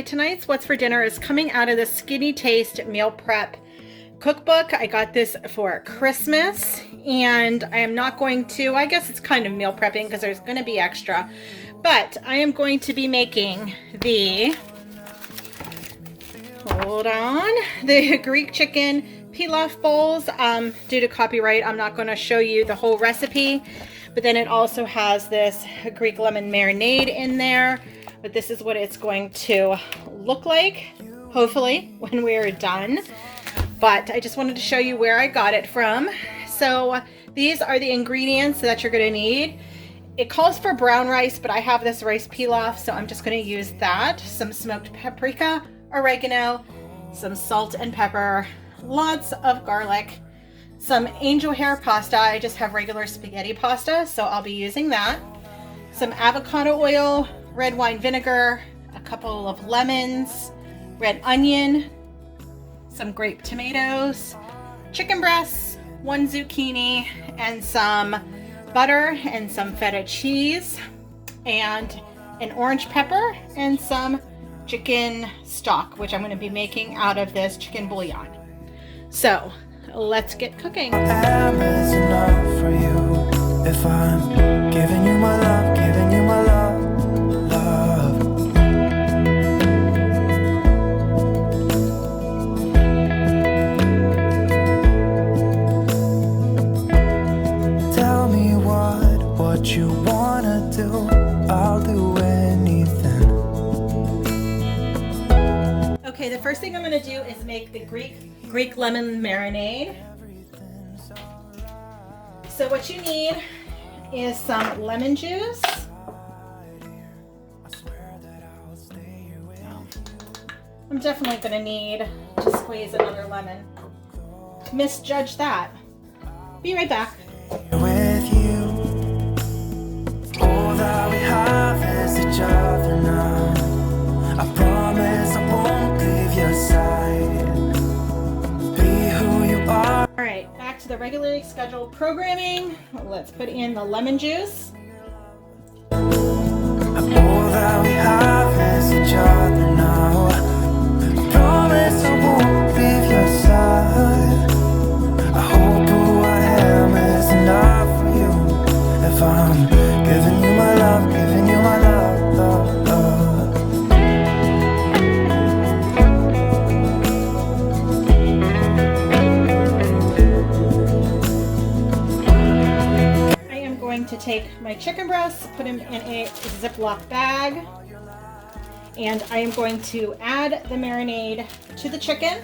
tonight's What's for Dinner is coming out of the Skinnytaste meal prep cookbook. I got this for Christmas, and I am not going to, I guess it's kind of meal prepping because there's going to be extra, but I am going to be making the, the Greek chicken pilaf bowls. Due to copyright, I'm not going to show you the whole recipe, but then it also has this Greek lemon marinade in there. But this is what it's going to look like, hopefully, when we're done. But I just wanted to show you where I got it from. So these are the ingredients that you're going to need. It calls for brown rice, but I have this rice pilaf, so I'm just going to use that. Some smoked paprika, oregano, some salt and pepper, lots of garlic, some angel hair pasta. I just have regular spaghetti pasta, so I'll be using that. Some avocado oil, red wine vinegar, a couple of lemons, red onion, some grape tomatoes, chicken breasts, 1 zucchini, and some butter and some feta cheese, and an orange pepper, and some chicken stock, which I'm going to be making out of this chicken bouillon. So let's get cooking. Is enough for you if I'm giving you my love, giving you my love. Tell me what you wanna do, I'll do anything. Okay, the first thing I'm going to do is make the Greek lemon marinade. So what you need is some lemon juice. I'm definitely going to need to squeeze another lemon. Misjudge that. Be right back. With you, all that we have is each other now. I promise I won't leave your side. Be who you are. All right, back to the regularly scheduled programming. Let's put in the lemon juice. All that we have is each other now. I promise I won't leave your side. I hope who I am is enough for you. If I'm giving you my love, giving you my love, love, love. I am going to take my chicken breasts, put them in a Ziploc bag, and I am going to add the marinade to the chicken.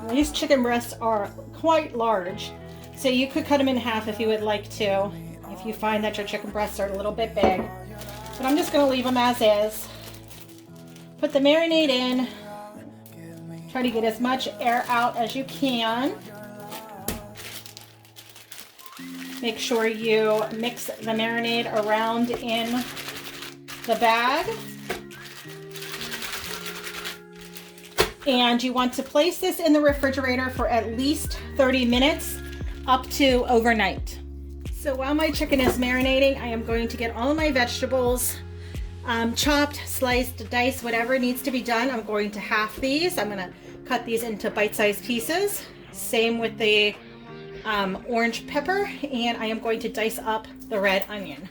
These chicken breasts are quite large, so you could cut them in half if you would like to, if you find that your chicken breasts are a little bit big. But I'm just going to leave them as is. Put the marinade in. Try to get as much air out as you can. Make sure you mix the marinade around in the bag. And you want to place this in the refrigerator for at least 30 minutes up to overnight. So while my chicken is marinating, I am going to get all of my vegetables chopped, sliced, diced, whatever needs to be done. I'm going to half these. I'm going to cut these into bite-sized pieces. Same with the orange pepper, and I am going to dice up the red onion.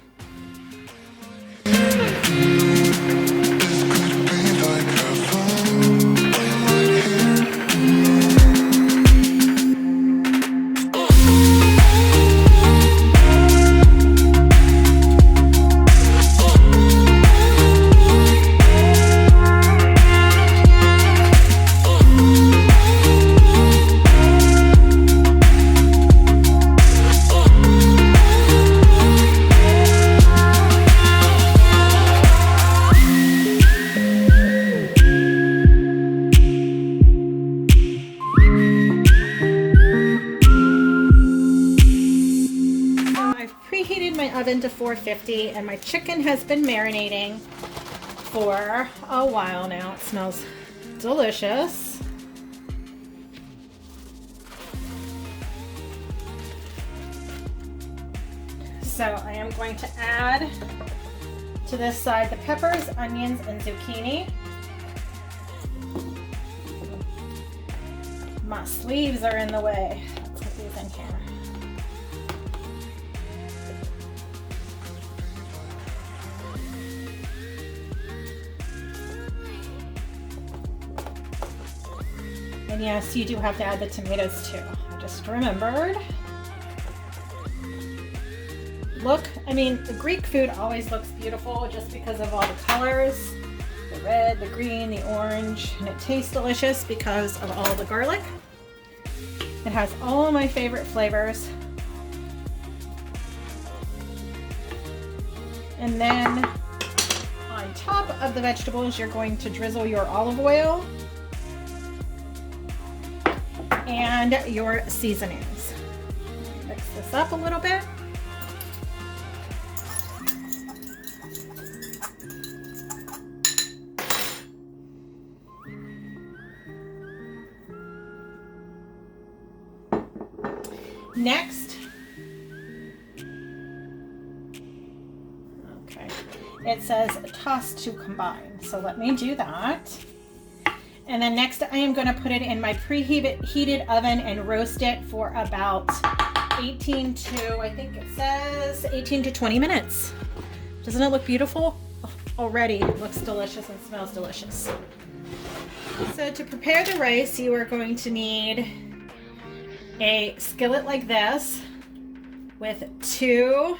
Preheated my oven to 450, and my chicken has been marinating for a while now. It smells delicious. So I am going to add To this side, the peppers, onions, and zucchini. My sleeves are in the way. Let's put these in here. And yes, you do have to add the tomatoes too. I just remembered. Look, I mean, the Greek food always looks beautiful just because of all the colors. The red, the green, the orange, and it tastes delicious because of all the garlic. It has all of my favorite flavors. And then on top of the vegetables, you're going to drizzle your olive oil and your seasonings. Mix this up a little bit. Next, okay, it says toss to combine. So let me do that. And then next I am going to put it in my preheated oven and roast it for about 18 to 20 minutes. Doesn't it look beautiful? Already it looks delicious and smells delicious. So to prepare the rice, you are going to need a skillet like this with 2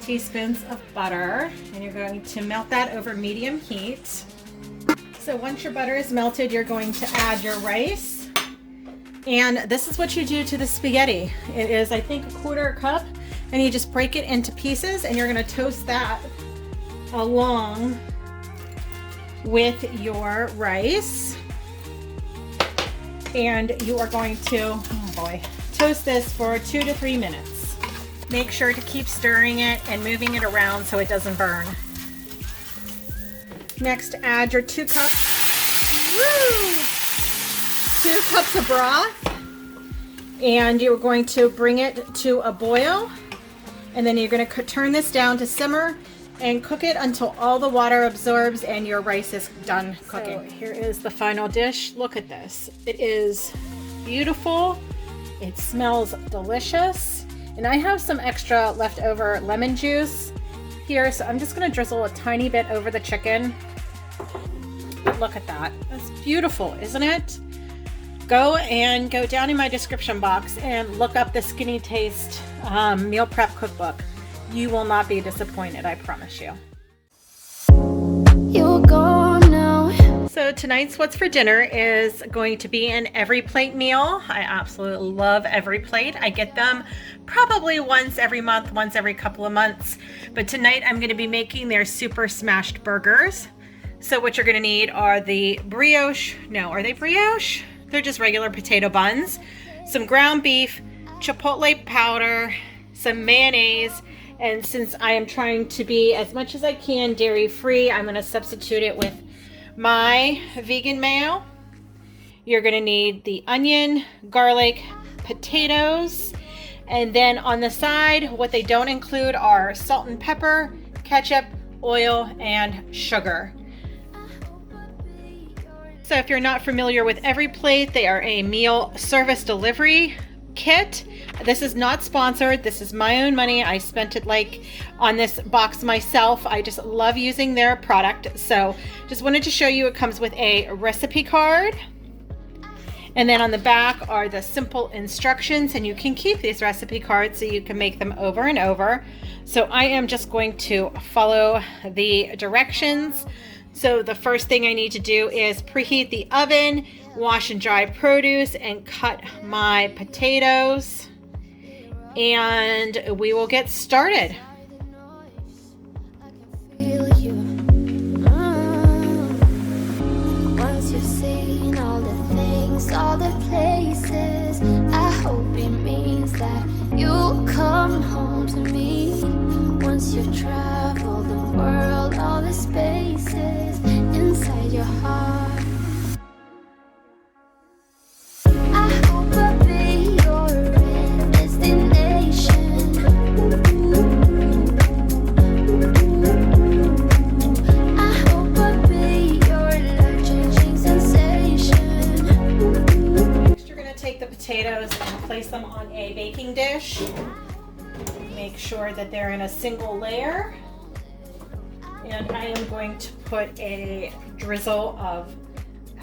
teaspoons of butter, and you're going to melt that over medium heat. So once your butter is melted, you're going to add your rice, and this is what you do to the spaghetti. It is, I think, 1/4 cup, and you just break it into pieces, and you're going to toast that along with your rice. And you are going to, toast this for 2 to 3 minutes. Make sure to keep stirring it and moving it around so it doesn't burn. Next, add your 2 cups of broth, and you're going to bring it to a boil, and then you're going to turn this down to simmer and cook it until all the water absorbs and your rice is done cooking. So here is the final dish. Look at this. It is beautiful. It smells delicious. And I have some extra leftover lemon juice here, so I'm just going to drizzle a tiny bit over the chicken. Look at that. That's beautiful, isn't it? Go down in my description box and look up the Skinnytaste meal prep cookbook. You will not be disappointed, I promise you. You're gone now. So tonight's what's for dinner is going to be an Everyplate meal. I absolutely love Everyplate. I get them probably once every month, once every couple of months. But tonight I'm going to be making their super smashed burgers. So what you're going to need are the brioche. No, are they brioche? They're just regular potato buns. Some ground beef, chipotle powder, some mayonnaise. And since I am trying to be as much as I can dairy free, I'm going to substitute it with my vegan mayo. You're going to need the onion, garlic, potatoes, and then on the side, what they don't include are salt and pepper, ketchup, oil, and sugar. So if you're not familiar with Everyplate, they are a meal service delivery kit. This is not sponsored. This is my own money. I spent it on this box myself. I just love using their product. So just wanted to show you it comes with a recipe card. And then on the back are the simple instructions, and you can keep these recipe cards so you can make them over and over. So I am just going to follow the directions. So the first thing I need to do is preheat the oven, wash and dry produce, and cut my potatoes. And we will get started. Once you've seen all the things, all the places, I hope it means that you'll come home to me. Once you've traveled the world, all the spaces inside your heart. on a baking dish. Make sure that they're in a single layer. And I am going to put a drizzle of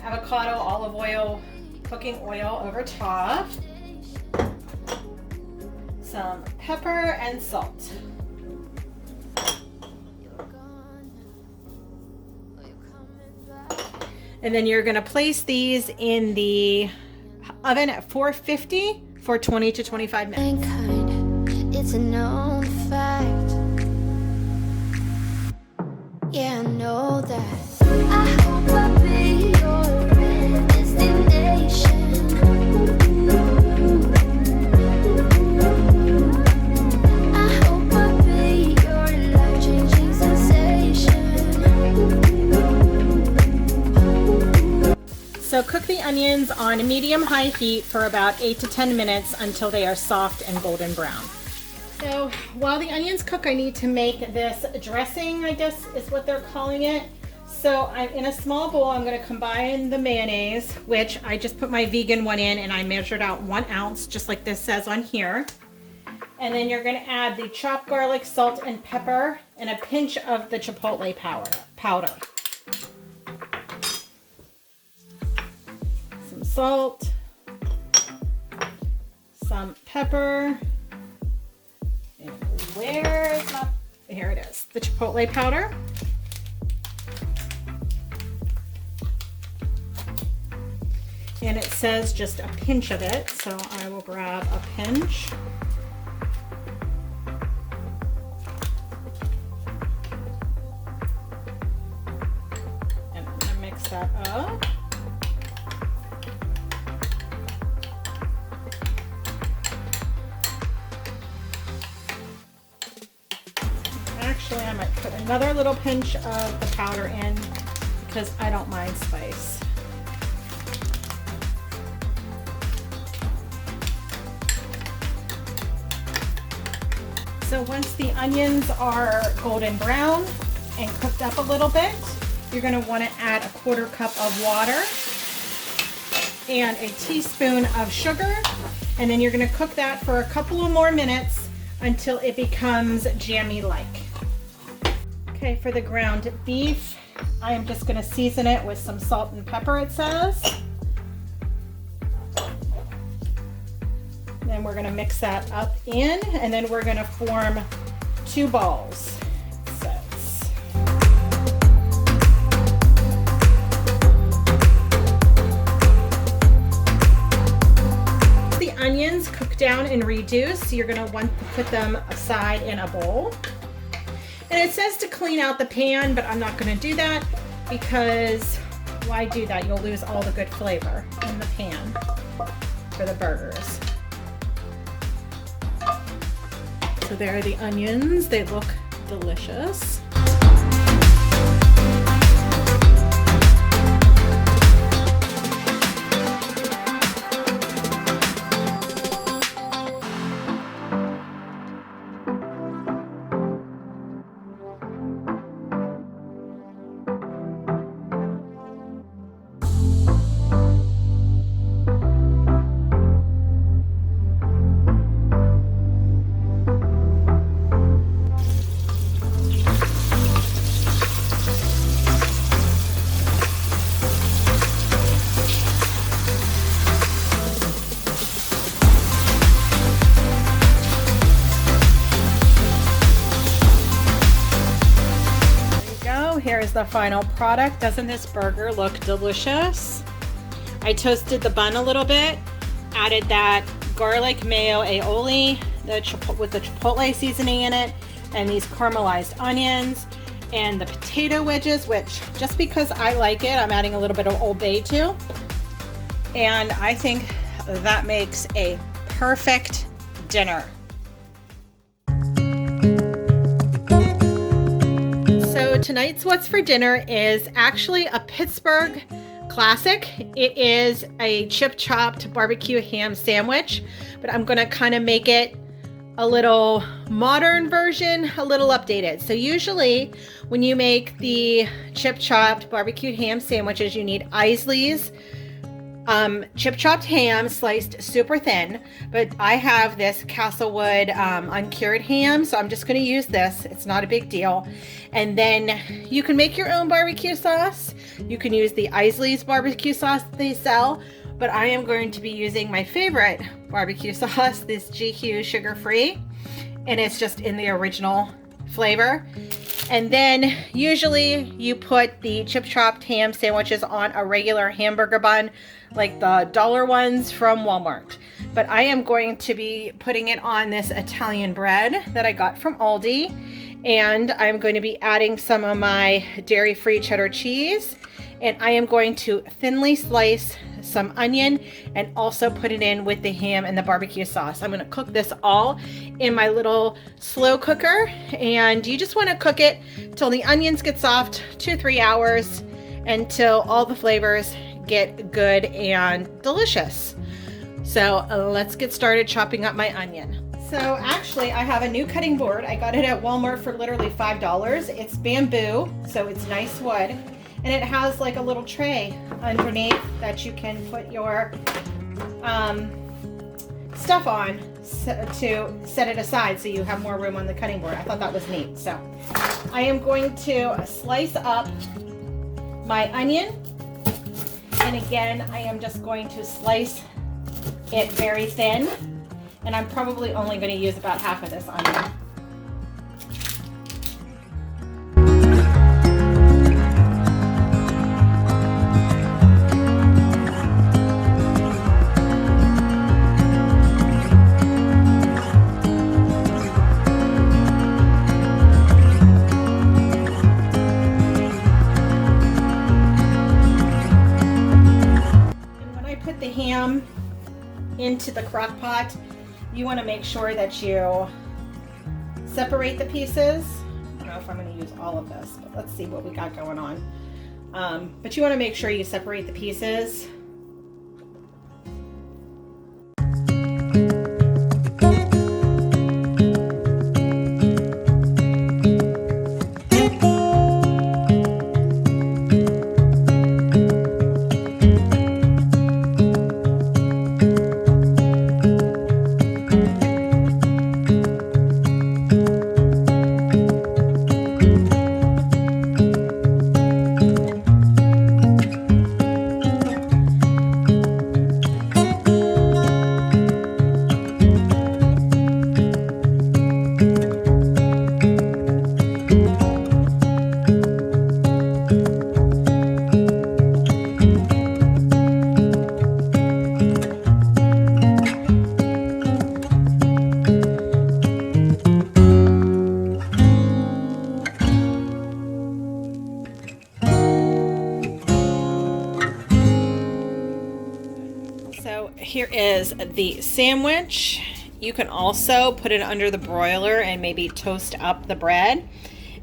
avocado, olive oil, cooking oil over top. Some pepper and salt. And then you're gonna place these in the oven at 450 for 20 to 25 minutes. It's a known fact. Yeah, I know that. I hope I'll be your destination. I hope I'll be your life-changing sensation. So cook the onions on medium-high heat for about 8 to 10 minutes until they are soft and golden brown. So while the onions cook, I need to make this dressing, I guess is what they're calling it. So I'm in a small bowl, I'm going to combine the mayonnaise, which I just put my vegan one in and I measured out 1 ounce, just like this says on here. And then you're going to add the chopped garlic, salt, and pepper, and a pinch of the chipotle powder. Some salt, some pepper, and where is my, here it is, the chipotle powder. And it says just a pinch of it, so I will grab a pinch. And I'm gonna mix that up. Actually, I might put another little pinch of the powder in because I don't mind spice. So once the onions are golden brown and cooked up a little bit, you're going to want to add a 1/4 cup of water and a teaspoon of sugar, and then you're going to cook that for a couple of more minutes until it becomes jammy-like. Okay, for the ground beef, I am just going to season it with some salt and pepper, it says. Then we're going to mix that up in, and then we're going to form 2 balls, it says. The onions cook down and reduce. You're going to want to put them aside in a bowl. And it says to clean out the pan, but I'm not going to do that because why do that? You'll lose all the good flavor in the pan for the burgers. So there are the onions. They look delicious. Here's the final product. Doesn't this burger look delicious? I toasted the bun a little bit, added that garlic mayo aioli with the chipotle seasoning in it, and these caramelized onions, and the potato wedges, which just because I like it, I'm adding a little bit of Old Bay too. And I think that makes a perfect dinner. So tonight's What's for Dinner is actually a Pittsburgh classic. It is a chip chopped barbecue ham sandwich, but I'm gonna kind of make it a little modern version, a little updated. So usually when you make the chip chopped barbecued ham sandwiches, you need Isley's chip chopped ham sliced super thin, but I have this Castlewood uncured ham, so I'm just going to use this. It's not a big deal. And then you can make your own barbecue sauce. You can use the Isley's barbecue sauce that they sell, but I am going to be using my favorite barbecue sauce, this GQ sugar-free, and it's just in the original flavor. And then usually you put the chip chopped ham sandwiches on a regular hamburger bun, like the dollar ones from Walmart. But I am going to be putting it on this Italian bread that I got from Aldi. And I'm going to be adding some of my dairy-free cheddar cheese. And I am going to thinly slice some onion and also put it in with the ham and the barbecue sauce. I'm going to cook this all in my little slow cooker, and you just want to cook it till the onions get soft, 2-3 hours, until all the flavors get good and delicious. So let's get started chopping up my onion. So actually I have a new cutting board. I got it at Walmart for literally $5. It's bamboo, so it's nice wood. And it has like a little tray underneath that you can put your stuff on to set it aside so you have more room on the cutting board. I thought that was neat. So I am going to slice up my onion. And again, I am just going to slice it very thin. And I'm probably only going to use about half of this onion. Into the crock pot, you want to make sure that you separate the pieces. I don't know if I'm going to use all of this, but let's see what we got going on. But you want to make sure you separate the pieces. Here is the sandwich. You can also put it under the broiler and maybe toast up the bread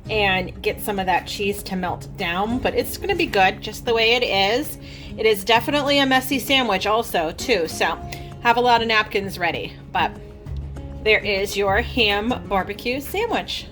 and get some of that cheese to melt down, but it's going to be good just the way it is. It is definitely a messy sandwich also too, so have a lot of napkins ready. But there is your ham barbecue sandwich.